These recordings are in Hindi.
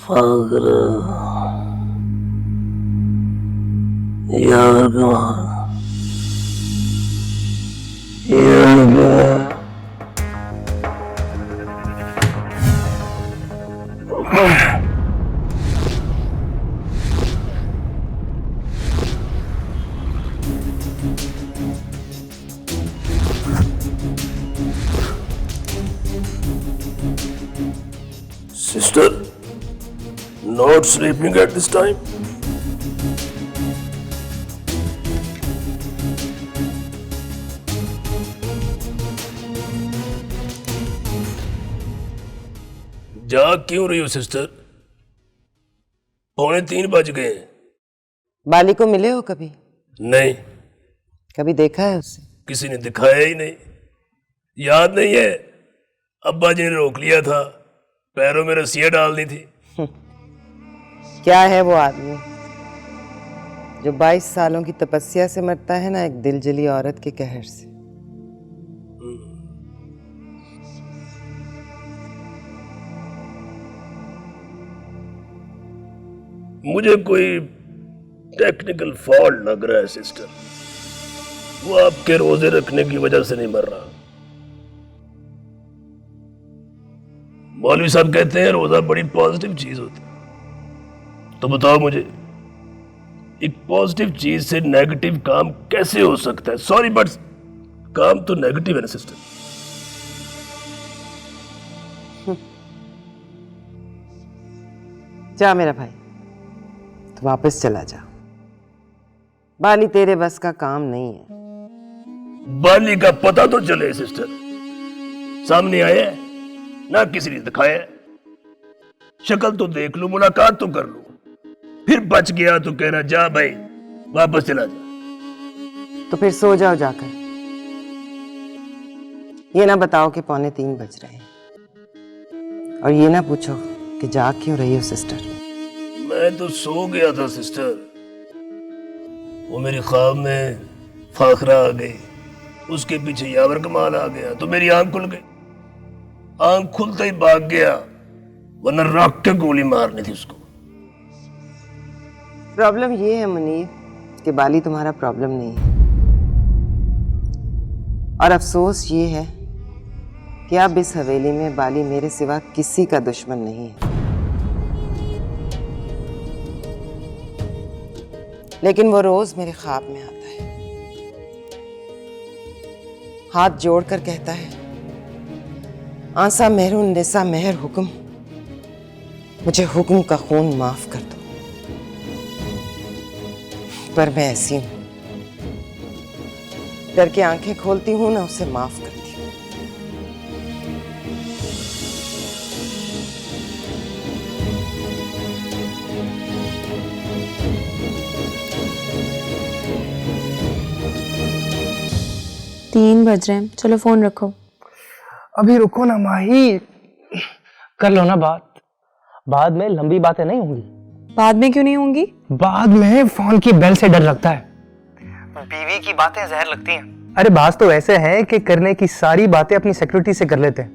फागर यार कहाँ यार Sister, not sleeping at this time? जाग क्यों रही हो सिस्टर? 2:45 बज गए हैं। बाली को मिले हो कभी? नहीं, कभी देखा है उसे? किसी ने दिखाया ही नहीं। याद नहीं है, अब्बा जी ने रोक लिया था, पैरों में रस्सियां डालनी थी। क्या है वो आदमी जो 22 सालों की तपस्या से मरता है ना, एक दिलजली औरत के कहर से। मुझे कोई टेक्निकल फॉल्ट लग रहा है सिस्टर। वो आपके रोजे रखने की वजह से नहीं मर रहा। मौलवी साहब कहते हैं रोजा बड़ी पॉजिटिव चीज होती है। तो बताओ मुझे, एक पॉजिटिव चीज से नेगेटिव काम कैसे हो सकता है? सॉरी बट काम तो नेगेटिव है ना सिस्टर। जा मेरा भाई, तो वापस चला जा। बाली तेरे बस का काम नहीं है। बाली का पता तो चले सिस्टर। सामने आया है ना, किसी ने दिखाया है। शक्ल तो देख लूं, मुलाकात तो कर लूं, फिर बच गया तो कहना जा भाई वापस चला जा। तो फिर सो जाओ जाकर। ये ना बताओ कि 2:45 बज रहे हैं, और ये ना पूछो कि जाग क्यों रही हो सिस्टर। मैं तो सो गया था सिस्टर। वो मेरे ख्वाब में फाखरा आ गई, उसके पीछे यावर कमाल आ गया तो मेरी आंख खुल गई। आंख खुलते ही भाग गया, वरना रख के गोली मारनी थी उसको। प्रॉब्लम ये है मुनीर कि बाली तुम्हारा प्रॉब्लम नहीं है, और अफसोस ये है कि अब इस हवेली में बाली मेरे सिवा किसी का दुश्मन नहीं है। लेकिन वो रोज मेरे ख्वाब में आता है, हाथ जोड़कर कहता है, आसा मेहरून निसा मेहर हुक्म, मुझे हुक्म का खून माफ कर दो। पर मैं ऐसी हूं, डर के आंखें खोलती हूं ना उसे माफ करती हूं। तीन बज रहे हैं, चलो फोन रखो। अभी रुको ना माही, कर लो ना बात। बाद में लंबी बातें नहीं होंगी। बाद में क्यों नहीं होंगी? बाद में फोन की बेल से डर लगता है, बीवी की बातें जहर लगती हैं। अरे बात तो ऐसे है कि करने की सारी बातें अपनी सिक्योरिटी से कर लेते हैं।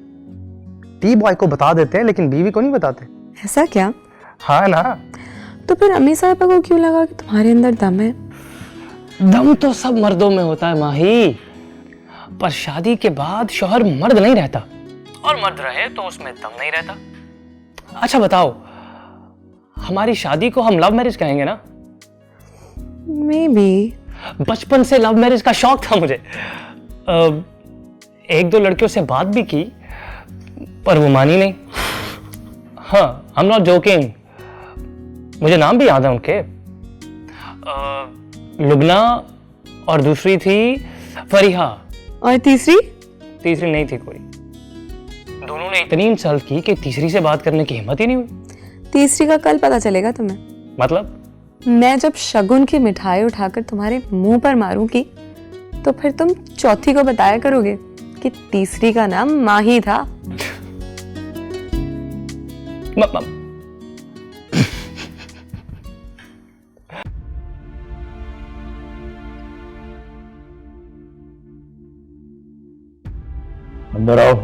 टी बॉय को बता देते हैं लेकिन बीवी को नहीं बताते। ऐसा क्या? हाँ ना। तो फिर अम्मी साहबा को क्यों लगा कि तुम्हारे अंदर दम है? दम तो सब मर्दों में होता है माही, पर शादी के बाद शौहर मर्द नहीं रहता, और मर्द रहे तो उसमें दम नहीं रहता। अच्छा बताओ, हमारी शादी को हम लव मैरिज कहेंगे ना? May be. बचपन से लव मैरिज का शौक था मुझे। एक दो लड़कियों से बात भी की पर वो मानी नहीं। हाँ, आई एम नॉट जोकिंग, मुझे नाम भी याद है उनके, लुबना और दूसरी थी फरीहा। और तीसरी नहीं थी कोई। दोनों ने इतनी इंसल्ट की कि तीसरी से बात करने की हिम्मत ही नहीं हुई। तीसरी का कल पता चलेगा तुम्हें। मतलब? मैं जब शगुन की मिठाई उठाकर तुम्हारे मुंह पर मारूंगी तो फिर तुम चौथी को बताया करोगे कि तीसरी का नाम माही था। अंदर आओ।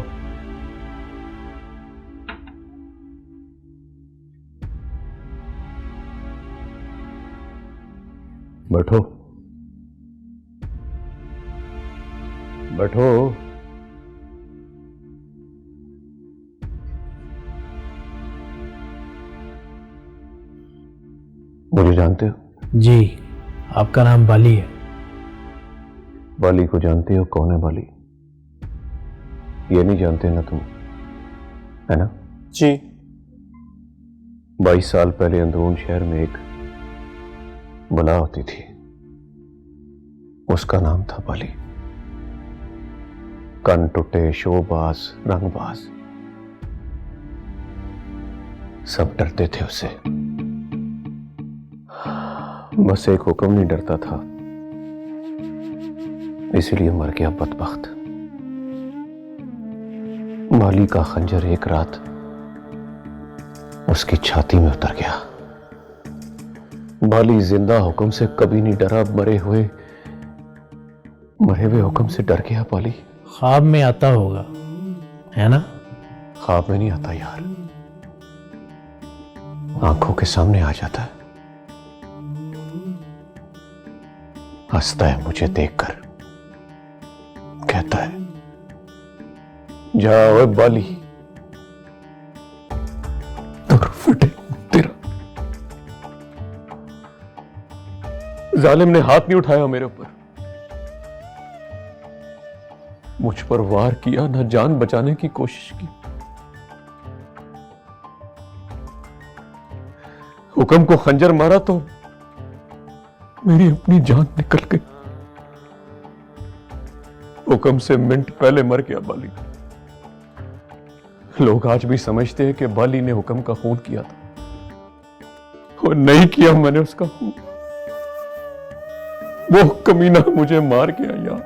बैठो बैठो। मुझे जानते हो? जी, आपका नाम बाली है। बाली को जानते हो? कौन है बाली? ये नहीं जानते ना तुम, है ना? जी। 22 साल पहले अंदरून शहर में एक बला होती थी, उसका नाम था बाली। कन टुटे, शोबाज, रंगबाज, सब डरते थे उससे। बस एक हुक्म नहीं डरता था, इसलिए मर गया बदबख्त। बाली का खंजर एक रात उसकी छाती में उतर गया। बाली जिंदा हुक्म से कभी नहीं डरा, मरे हुए हुक्म से डर गया बाली। ख्वाब में आता होगा, है ना? ख्वाब में नहीं आता यार, आंखों के सामने आ जाता है। हंसता है मुझे देखकर, कहता है जाओ बाली, तुर फटे तेरा। जालिम ने हाथ नहीं उठाया मेरे ऊपर, मुझ पर वार किया, ना जान बचाने की कोशिश की। हुक्म को खंजर मारा तो मेरी अपनी जान निकल गई। हुक्म से मिनट पहले मर गया बाली। लोग आज भी समझते हैं कि बाली ने हुक्म का खून किया था, और नहीं किया मैंने उसका खून। वो कमीना मुझे मार गया यार,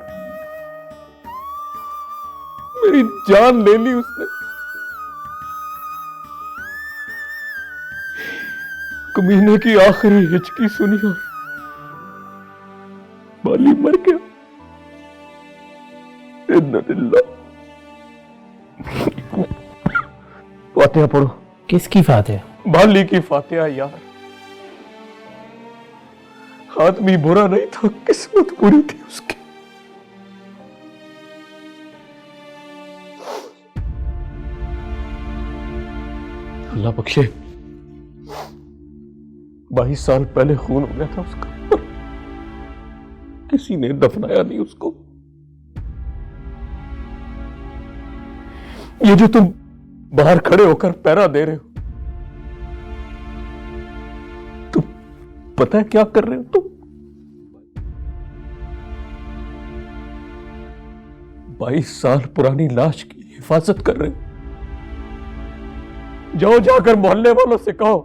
मेरी जान ले ली उसने। कमीने की आखिरी हिचकी सुनी और बाली मर गया। इन्ना लिल्लाह। फातिहा पढ़ो। किसकी फातिहा? बाली की फातिहा यार। आदमी बुरा नहीं था, किस्मत बुरी थी उसकी। अल्लाह बख्शे, 22 साल पहले खून हो गया था उसका, किसी ने दफनाया नहीं उसको। ये जो तुम बाहर खड़े होकर पहरा दे रहे हो, तुम पता है क्या कर रहे हो? तुम 22 साल पुरानी लाश की हिफाजत कर रहे हो। जाओ जाकर मोहल्ले वालों से कहो,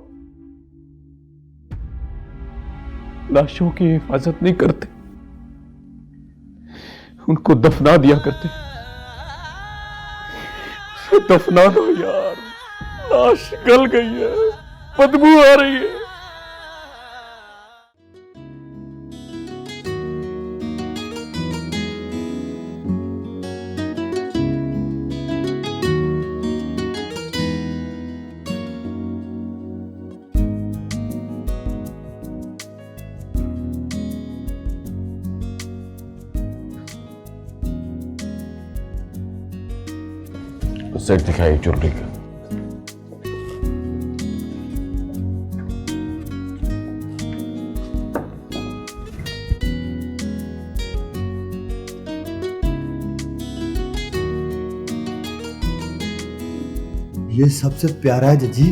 लाशों की हिफाजत नहीं करते, उनको दफना दिया करते। दफना दो यार, लाश गल गई है, बदबू आ रही है। सेट दिखाई ज्वेलरी का। ये सबसे प्यारा है जजी।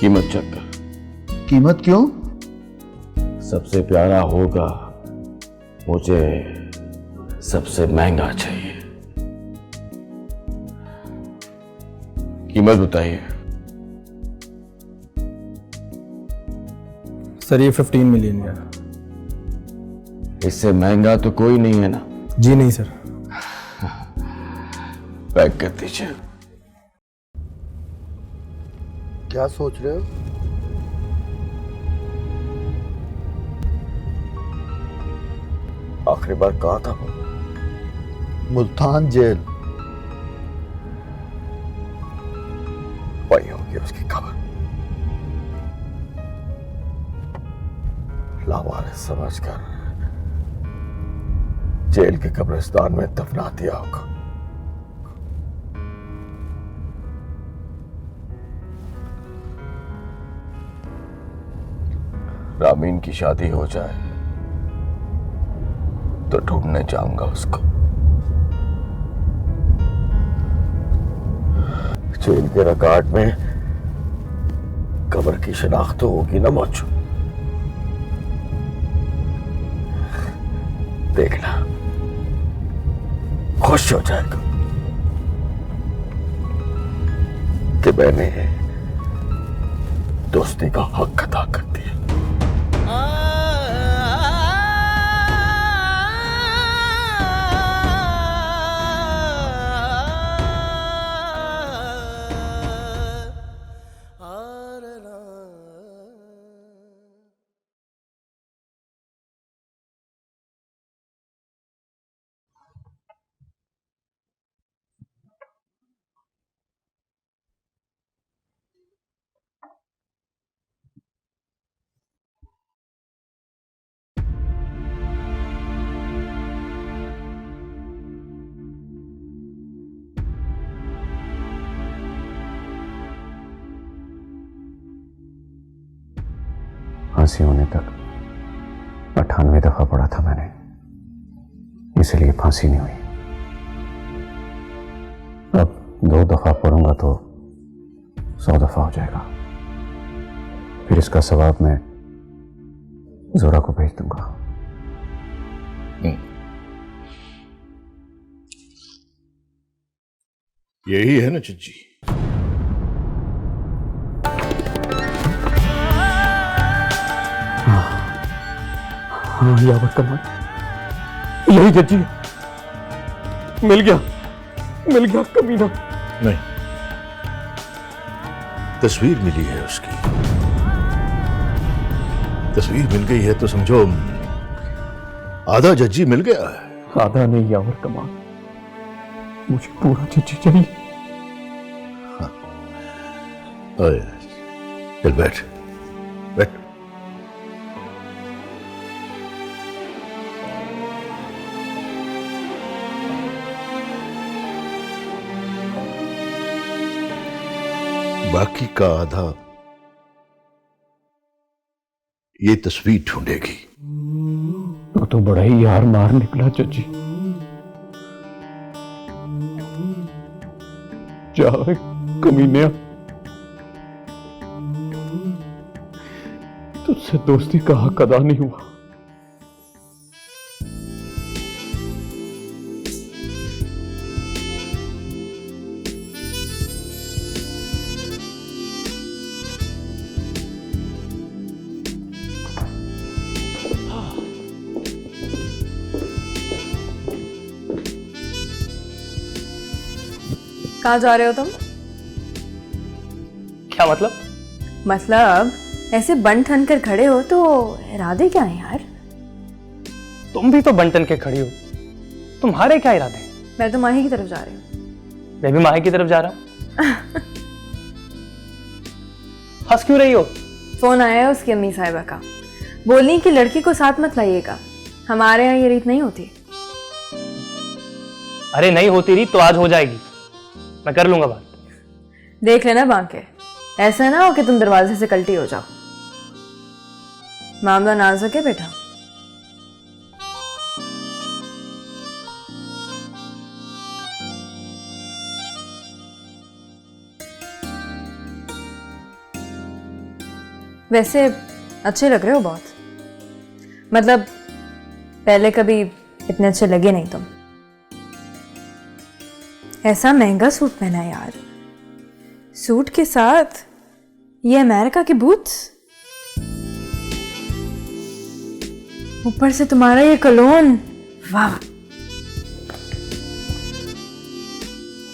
कीमत चेक कर। कीमत क्यों? सबसे प्यारा होगा, मुझे सबसे महंगा चाहिए। कीमत बताइए। सर ये 15 मिलियन है। इससे महंगा तो कोई नहीं है ना? जी नहीं सर। पैक कर दीजिए। क्या सोच रहे हो? आखिरी बार कहा था वो? मुल्तान जेल। पाई होगी उसकी खबर। समझकर जेल के कब्रिस्तान में दफना दिया होगा। रामीन की शादी हो जाए तो ढूंढने जाऊंगा उसको। जेल के रिकॉर्ड में कब्र की शनाख्त तो होगी ना मौजूद। देखना खुश हो जाएगा कि मैंने दोस्ती का हक अदा कर दिया। फांसी होने तक 98 दफा पढ़ा था मैंने, इसलिए फांसी नहीं हुई। अब 2 दफा पढ़ूंगा तो 100 दफा हो जाएगा। फिर इसका सवाब मैं जोरा को भेज दूंगा। यही है ना चिज्जी? हाँ यावर कमाल, यही जज्जी है। मिल गया कमीना। नहीं, तस्वीर मिली है उसकी। तस्वीर मिल गई है तो समझो आधा जज्जी मिल गया है। आधा नहीं यावर कमाल, मुझे पूरा जज्जी चाहिए। ओए, चल बैठ बैठ। बाकी का आधा ये तस्वीर ढूंढेगी। तो बड़ा ही यार मार निकला जज्जी। जा कमीने, तुझसे दोस्ती का हक अदा नहीं हुआ। कहाँ जा रहे हो तुम? क्या मतलब? मतलब ऐसे बन ठन कर खड़े हो तो इरादे क्या है यार? तुम भी तो बंटन के खड़ी हो, तुम्हारे क्या इरादे? मैं तो माही की तरफ जा रही हूँ। मैं भी माही की तरफ जा रहा हूँ। हंस क्यों रही हो? फोन आया है उसकी अम्मी साहिबा का, बोली कि लड़की को साथ मत लाइएगा, हमारे यहाँ ये रीत नहीं होती। अरे नहीं होती रीत तो आज हो जाएगी, मैं कर लूंगा बात। देख लेना बांके, ऐसा ना हो कि तुम दरवाजे से कल्टी हो जाओ। मामला नाजुक है बेटा। वैसे अच्छे लग रहे हो बहुत, मतलब पहले कभी इतने अच्छे लगे नहीं तुम। ऐसा महंगा सूट पहना यार, सूट के साथ ये अमेरिका के बूट्स, ऊपर से तुम्हारा ये कलोन, वाह।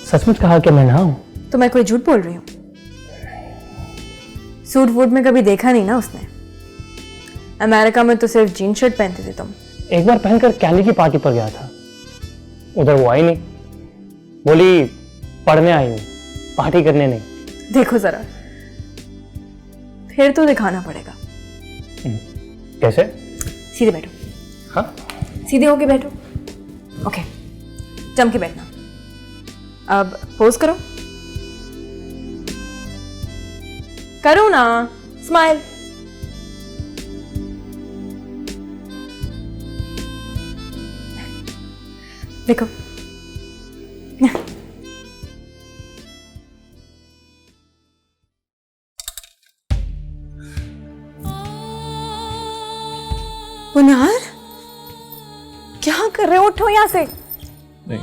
सचमुच कहा कि मैं ना हूं? तो मैं कोई झूठ बोल रही हूँ? सूट वूट में कभी देखा नहीं ना उसने। अमेरिका में तो सिर्फ जीन शर्ट पहनते थे तुम। एक बार पहनकर कैली की पार्टी पर गया था, उधर वो आई नहीं, बोली पढ़ने आई हूं, पार्टी करने नहीं। देखो जरा, फिर तो दिखाना पड़ेगा। कैसे? सीधे बैठो। हाँ? सीधे होके बैठो। ओके, जम के बैठना। अब पोज करो। करो ना, स्माइल। देखो। पुनार, क्या कर रहे हो? उठो यहां से। नहीं,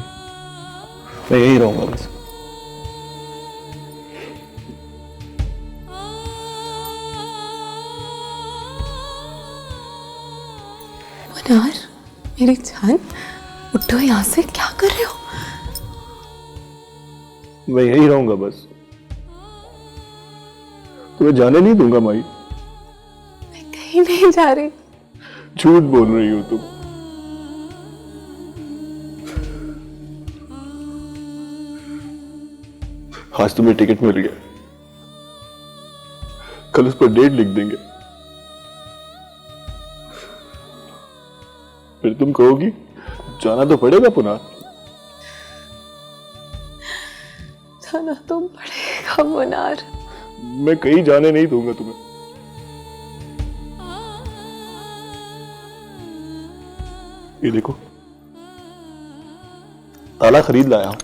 मैं यही रहूंगा बस। पुनार, मेरी जान, उठो यहां से। क्या कर रहे हो? मैं यही रहूंगा बस। तुम्हें जाने नहीं दूंगा माई। मैं कहीं नहीं जा रही। झूठ बोल रही हो तुम। आज तुम्हें टिकट मिल गया, कल उस पर डेट लिख देंगे, फिर तुम कहोगी जाना तो पड़ेगा पुनार। जाना तो पड़ेगा पुनार। मैं कहीं जाने नहीं दूंगा तुम्हें। ये देखो, ताला खरीद लाया हूं,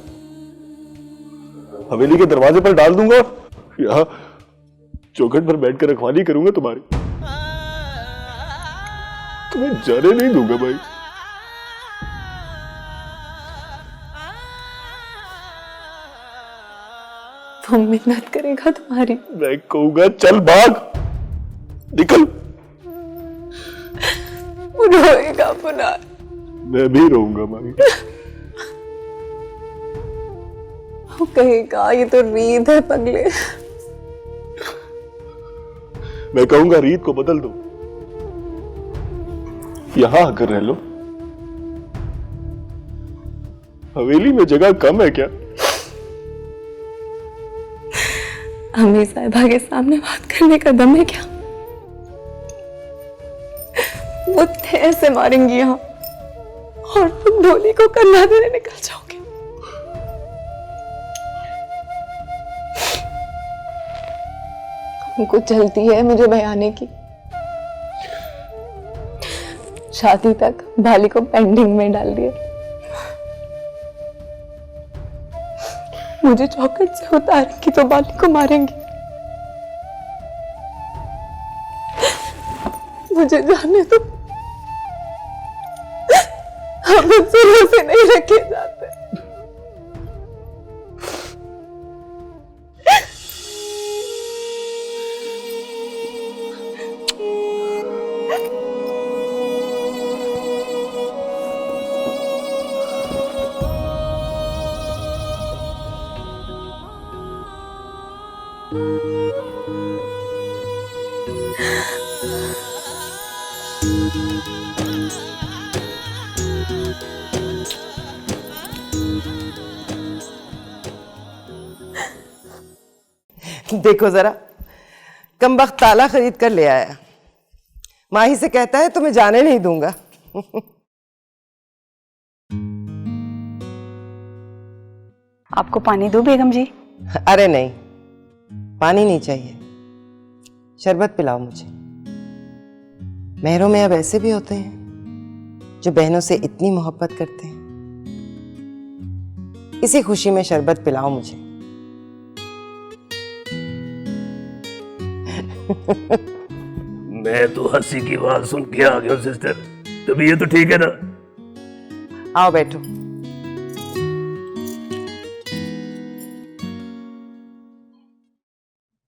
हवेली के दरवाजे पर डाल दूंगा, या चौखट पर बैठकर रखवाली करूंगा तुम्हारी। तुम्हें जाने नहीं दूंगा भाई। वो मिन्नत करेगा तुम्हारी। मैं कहूंगा चल भाग, निकल। वो रोएगा पुनार। मैं भी रहूंगा माही। वो कहेगा ये तो रीत है पगले। मैं कहूंगा रीत को बदल दो, यहां आकर रह लो। हवेली में जगह कम है क्या? अम्मी साहिबा के सामने बात करने का दम है क्या? वो ठेर से मारेंगी यहाँ और तुम ढोली को कन्ना देने निकल जाओगे। उनको जल्दी है मुझे बयाने की। शादी तक बाली को पेंडिंग में डाल दिया। मुझे चौखट से उतारेंगी तो बाली को मारेंगी। मुझे जाने दो, हम जुल्म से नहीं रखे जाते। देखो जरा, कमबख्त ताला खरीद कर ले आया। माही से कहता है तुम्हें जाने नहीं दूंगा। आपको पानी दूं बेगम जी? अरे नहीं, पानी नहीं चाहिए, शरबत पिलाओ मुझे। महरों में अब ऐसे भी होते हैं जो बहनों से इतनी मोहब्बत करते हैं। इसी खुशी में शरबत पिलाओ मुझे। मैं तो हंसी की आवाज सुन के आ गया हूं सिस्टर। तभी ये तो ठीक है ना? आओ बैठो।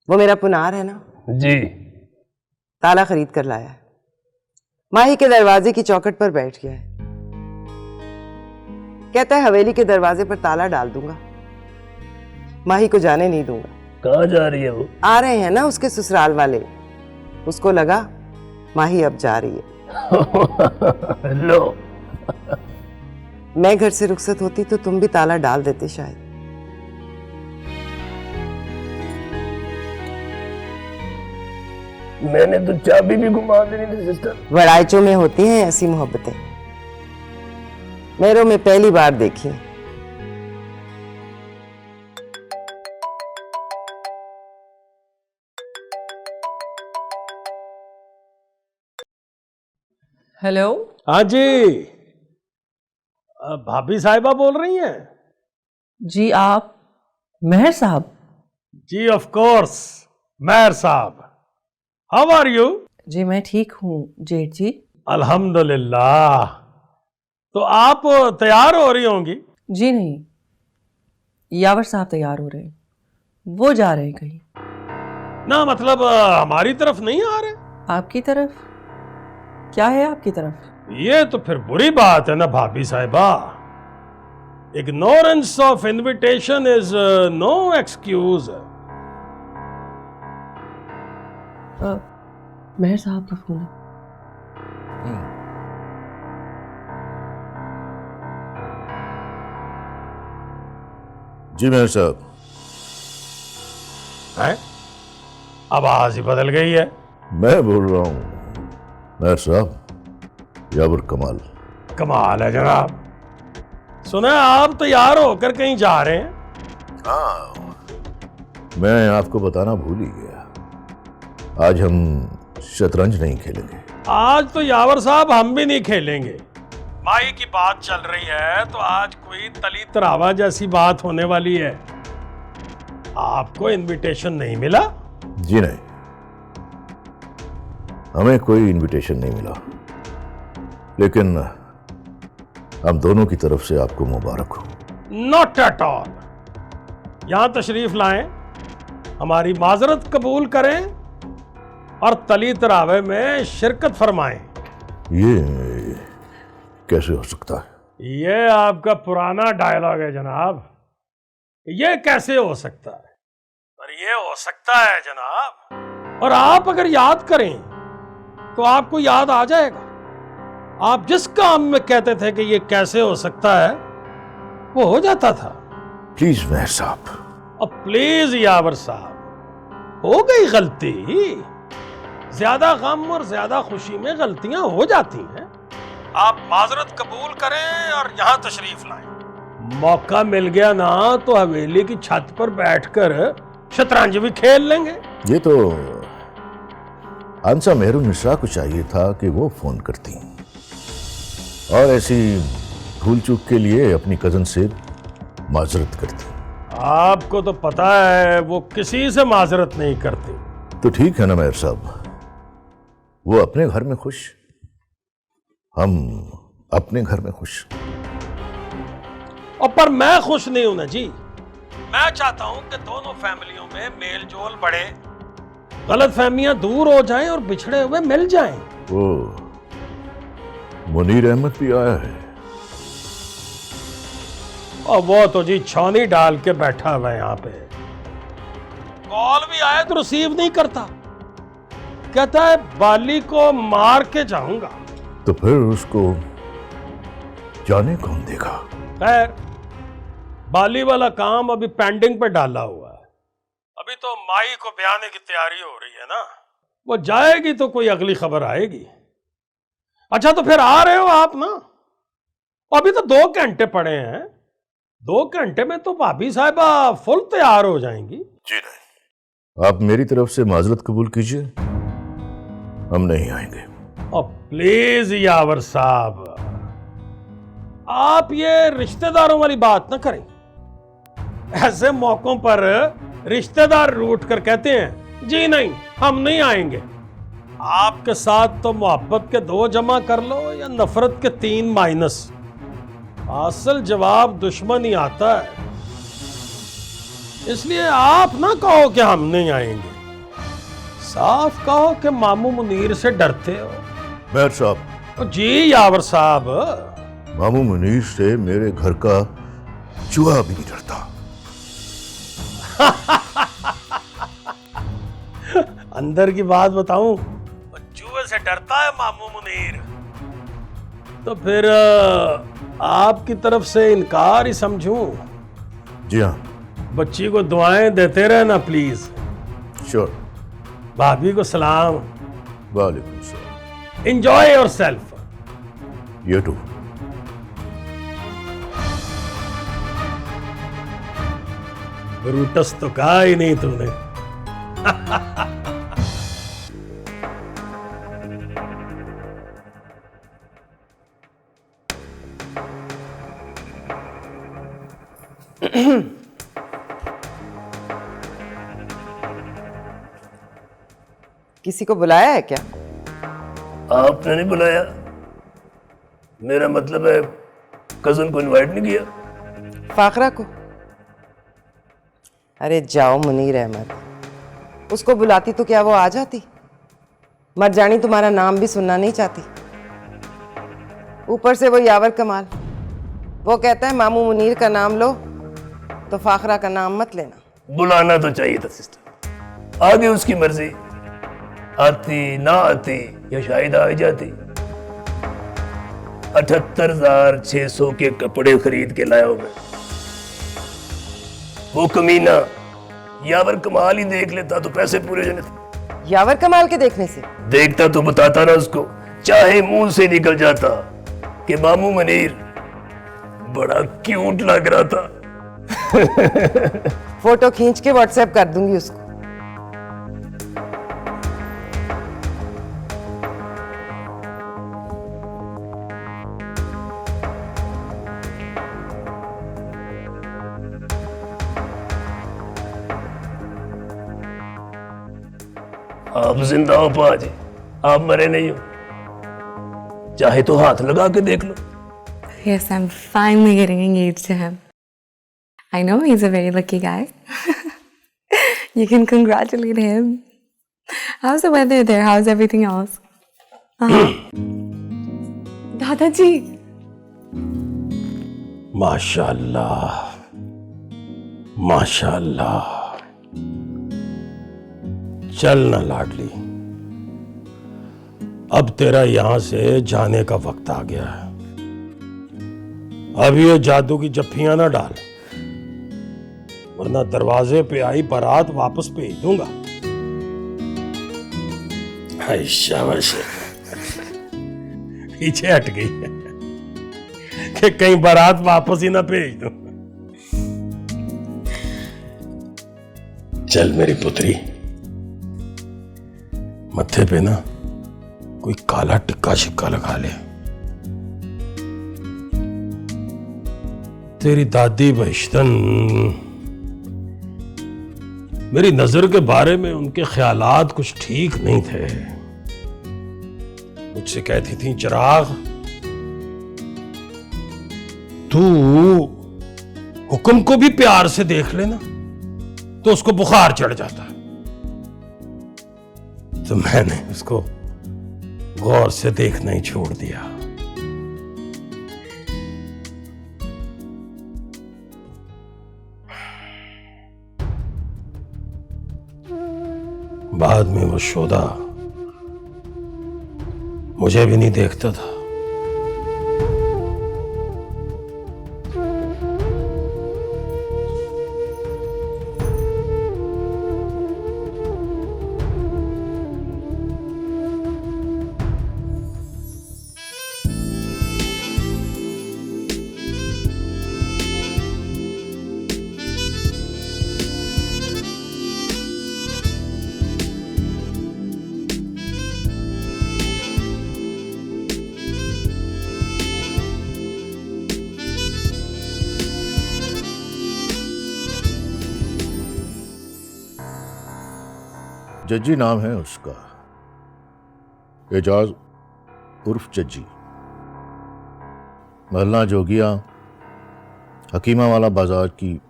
वो मेरा पुनार है ना जी, ताला खरीद कर लाया है। माही के दरवाजे की चौखट पर बैठ गया है। कहता है हवेली के दरवाजे पर ताला डाल दूंगा, माही को जाने नहीं दूंगा। कहाँ जा रही है वो? आ रहे हैं ना उसके ससुराल वाले। उसको लगा माही अब जा रही है। लो, मैं घर से रुखसत होती तो तुम भी ताला डाल देते शायद। मैंने तो चाबी भी घुमा देनी थी सिस्टर। वड़ाइचों में होती हैं ऐसी मोहब्बतें, मेरों में पहली बार देखी। हेलो। हाँ जी, भाभी साहिबा बोल रही हैं? जी आप मेहर साहब? जी ऑफ कोर्स, मेहर साहब। How are you? जी मैं ठीक हूँ जेठ जी। अल्हम्दुलिल्लाह। तो आप तैयार हो रही होंगी? जी नहीं, यावर साहब तैयार हो रहे हैं, वो जा रहे हैं कहीं। ना मतलब हमारी तरफ नहीं आ रहे? आपकी तरफ? क्या है आपकी तरफ? ये तो फिर बुरी बात है ना भाभी साहिबा। Ignorance of invitation is no excuse. Mehar साहब का फोन है। जी मेहर साहब। हैं? आवाज ही बदल गई है। मैं बोल रहा हूँ मेहर साहब, यावर कमाल। कमाल है जनाब। सुना आप तैयार होकर कहीं जा रहे हैं? हाँ, मैं आपको बताना भूल ही गया, आज हम शतरंज नहीं खेलेंगे। आज तो यावर साहब हम भी नहीं खेलेंगे। माई की बात चल रही है तो आज कोई तली तरावा जैसी बात होने वाली है। आपको इनविटेशन नहीं मिला? जी नहीं, हमें कोई इनविटेशन नहीं मिला, लेकिन हम दोनों की तरफ से आपको मुबारक हो। Not at all. यहां तशरीफ लाएं, हमारी माजरत कबूल करें और तली तरावे में शिरकत फरमाएं। ये कैसे हो सकता है? ये आपका पुराना डायलॉग है जनाब। ये कैसे हो सकता है? पर ये हो सकता है जनाब। और आप अगर याद करें तो आपको याद आ जाएगा। आप जिस काम में कहते थे कि ये कैसे हो सकता है, वो हो जाता था। प्लीज मेहर साहब। अब प्लीज यावर साहब, हो गई गलती। ज्यादा गम और ज्यादा खुशी में गलतियां हो जाती हैं। आप माजरत कबूल करें और यहां तशरीफ लाएं। मौका मिल गया ना तो हवेली की छत पर बैठकर शतरंज भी खेल लेंगे। ये तो आंसा मेहरुन्निसा को चाहिए था कि वो फोन करती और ऐसी भूल चूक के लिए अपनी कजन से माजरत करती। आपको तो पता है वो किसी से माजरत नहीं करती। तो ठीक है ना मेहर साहब, वो अपने घर में खुश, हम अपने घर में खुश। और पर मैं खुश नहीं हूं ना जी। मैं चाहता हूं कि दोनों फैमिलियों में मेल जोल बढ़े, गलत फहमियां दूर हो जाएं और बिछड़े हुए मिल जाएं। वो मुनीर अहमद भी आया है। और वो तो जी छानी डाल के बैठा हुआ है यहाँ पे। कॉल भी आए तो रिसीव नहीं करता, कहता है बाली को मार के जाऊंगा। तो फिर उसको जाने कौन देगा? खैर, बाली वाला काम अभी पेंडिंग पे डाला हुआ है। अभी तो माई को ब्याने की तैयारी हो रही है ना। वो जाएगी तो कोई अगली खबर आएगी। अच्छा तो फिर आ रहे हो आप ना? अभी तो 2 घंटे पड़े हैं। 2 घंटे में तो भाभी साहिबा फुल तैयार हो जाएंगी। जी नहीं, आप मेरी तरफ से माजरत कबूल कीजिए, हम नहीं आएंगे। और प्लीज यावर साहब, आप ये रिश्तेदारों वाली बात ना करें। ऐसे मौकों पर रिश्तेदार रूठ कर कहते हैं जी नहीं हम नहीं आएंगे। आपके साथ तो मोहब्बत के 2 जमा कर लो या नफरत के 3 माइनस। असल जवाब दुश्मन ही आता है। इसलिए आप ना कहो कि हम नहीं आएंगे, साफ कहो कि मामू मुनीर से डरते हो। मेहर साहब। जी यावर साहब। मामू मुनीर से मेरे घर का चूहा भी नहीं डरता। अंदर की बात बताऊं, चूहे से डरता है मामू मुनीर। तो फिर आपकी तरफ से इनकार ही समझूं? जी हाँ। बच्ची को दुआएं देते रहना प्लीज। श्योर। भाभी को सलाम। वालेकुम सलाम। Enjoy yourself. You too. Brutus तो कहा ही नहीं तूने। किसी को बुलाया है क्या? आपने नहीं बुलाया? मेरा मतलब है कजन को इनवाइट नहीं किया? फाखरा को? अरे जाओ मुनीर अहमद, उसको बुलाती तो क्या वो आ जाती? मरजानी तुम्हारा नाम भी सुनना नहीं चाहती। ऊपर से वो यावर कमाल, वो कहता है मामू मुनीर का नाम लो तो फाखरा का नाम मत लेना। बुलाना तो चाहिए था सिस्टर, आगे उसकी मर्जी, आती ना आती या शायद आ जाती। 78,600 के कपड़े खरीद के लाया हूं मैं। वो कमीना यावर कमाल ही देख लेता तो पैसे पूरे जने थे। यावर कमाल के देखने से? देखता तो बताता ना उसको, चाहे मुंह से निकल जाता कि मामू मुनीर बड़ा क्यूट लग रहा था। फोटो खींच के व्हाट्सएप कर दूंगी उसको। आप जिंदा हो पाजी, आप मरे नहीं हो। चाहे तो हाथ लगा के देख लो। Yes, I'm finally getting engaged to him. I know he's a very lucky guy. You can congratulate him. How's the weather there? How's everything else? दादाजी। माशाल्लाह, माशाल्लाह। चल ना लाडली, अब तेरा यहां से जाने का वक्त आ गया है। अब ये जादू की जफ्फियां ना डाल, वरना दरवाजे पे आई बारात वापस भेज दूंगा। शाबाश, पीछे हट गई कि कहीं बारात वापस ही ना भेज दूं। चल मेरी पुत्री, मत्थे पे ना कोई काला टिक्का शिक्का लगा ले। तेरी दादी बहिश्तन मेरी नजर के बारे में उनके ख्यालात कुछ ठीक नहीं थे। मुझसे कहती थी चिराग, तू हुक्म को भी प्यार से देख लेना तो उसको बुखार चढ़ जाता है। तो मैंने उसको गौर से देखना ही छोड़ दिया। बाद में वो शोधा मुझे भी नहीं देखता था। जज्जी नाम है उसका, एजाज उर्फ जज्जी। महल्ला जोगिया, हकीमा वाला बाजार की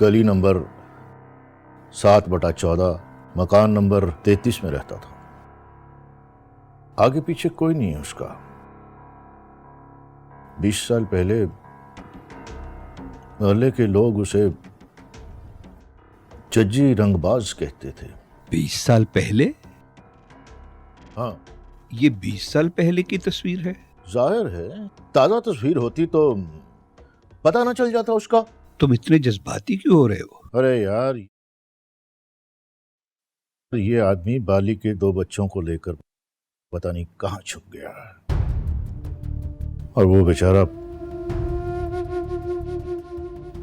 गली नंबर 7/14, मकान नंबर 33 में रहता था। आगे पीछे कोई नहीं है उसका। 20 साल पहले मोहल्ले के लोग उसे जज्जी रंगबाज कहते थे। 20 साल पहले? हाँ, ये 20 साल पहले की तस्वीर है। जाहिर है, ताजा तस्वीर होती तो पता ना चल जाता उसका। तुम इतने जज्बाती क्यों हो रहे हो? अरे यार, ये आदमी बाली के 2 बच्चों को लेकर पता नहीं कहां छुप गया है, और वो बेचारा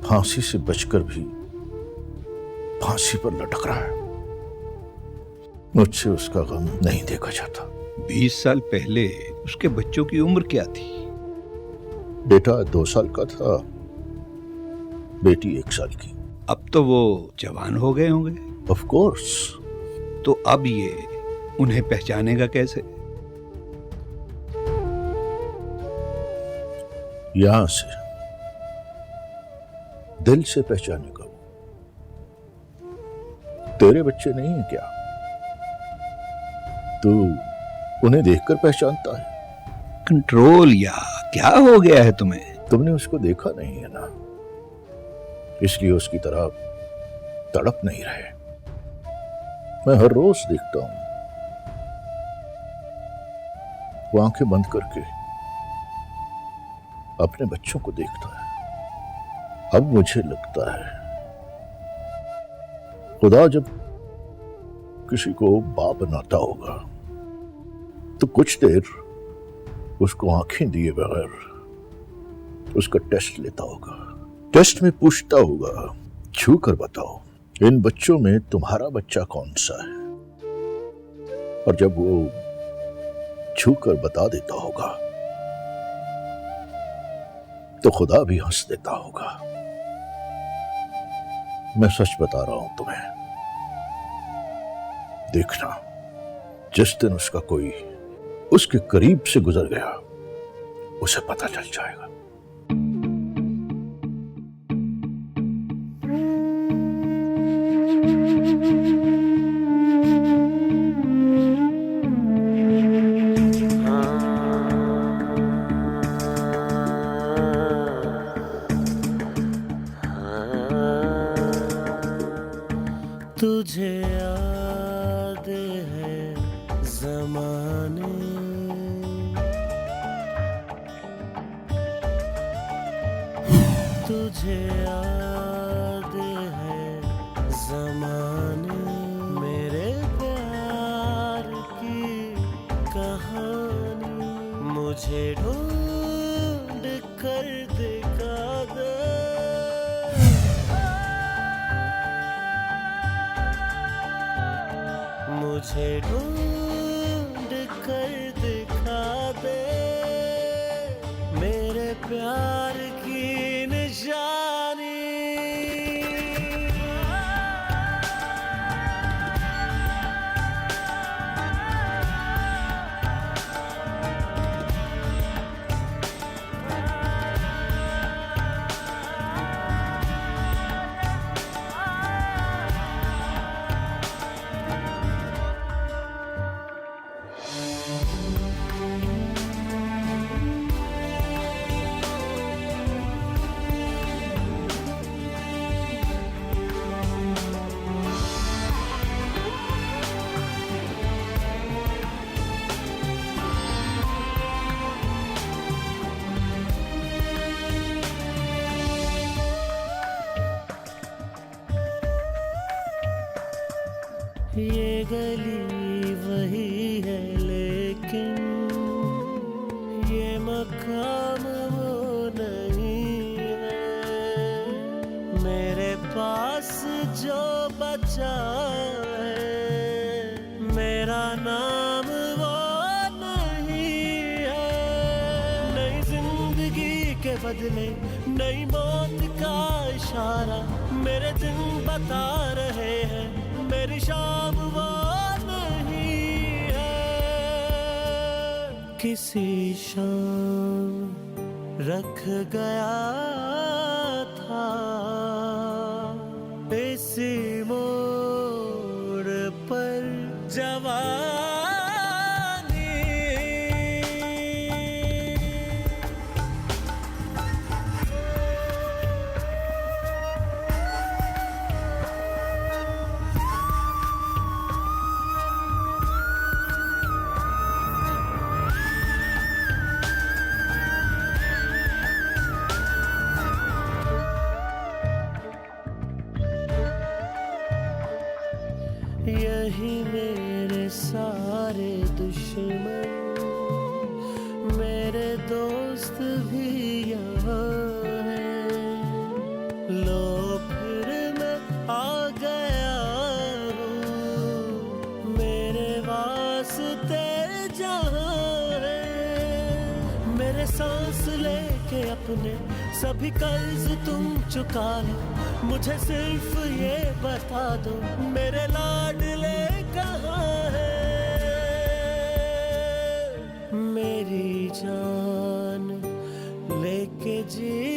फांसी से बचकर भी फांसी पर लटक रहा है। मुझसे उसका गम नहीं देखा जाता। 20 साल पहले उसके बच्चों की उम्र क्या थी? बेटा 2 साल का था, बेटी 1 साल की। अब तो वो जवान हो गए होंगे। Of course. तो अब ये उन्हें पहचानेगा कैसे? यहां से दिल से पहचानेगा वो। तेरे बच्चे नहीं है क्या? तू उन्हें देखकर पहचानता है? कंट्रोल या क्या हो गया है तुम्हें? तुमने उसको देखा नहीं है ना, इसलिए उसकी तरह तड़प नहीं रहे। मैं हर रोज देखता हूं, वो आंखें बंद करके अपने बच्चों को देखता है। अब मुझे लगता है खुदा जब किसी को बाप बनाता होगा तो कुछ देर उसको आंखें दिए बगैर उसका टेस्ट लेता होगा। टेस्ट में पूछता होगा, छू कर बताओ इन बच्चों में तुम्हारा बच्चा कौन सा है। और जब वो छू कर बता देता होगा तो खुदा भी हंस देता होगा। मैं सच बता रहा हूं तुम्हें, देखना जिस दिन उसका कोई उसके करीब से गुजर गया उसे पता चल जाएगा। तुझे याद है जमाने, तुझे याद है जमाने, मेरे प्यार की कहानी मुझे ढूंढ कर दिखा दे। मुझे ढूंढ कर दिखा दे मेरे प्यार की निशानी। ये गली वही है लेकिन ये मकाम वो नहीं है। मेरे पास जो बचा है मेरा नाम वो नहीं है। नई जिंदगी के बदले नई मौत का इशारा मेरे दिन बता रहे हैं, मेरी शाम वो नहीं है। किसी शाम रख गया था इसी मोड़ पर जवानी। यही मेरे सारे दुश्मन, मेरे दोस्त भी यहाँ हैं। लो फिर मैं आ गया हूँ, मेरे वास्ते जहाँ है। मेरे सांस लेके अपने सभी कर्ज तुम चुका लो, मुझे सिर्फ ये बता दो मेरे लाडले कहाँ है। मेरी जान लेके जी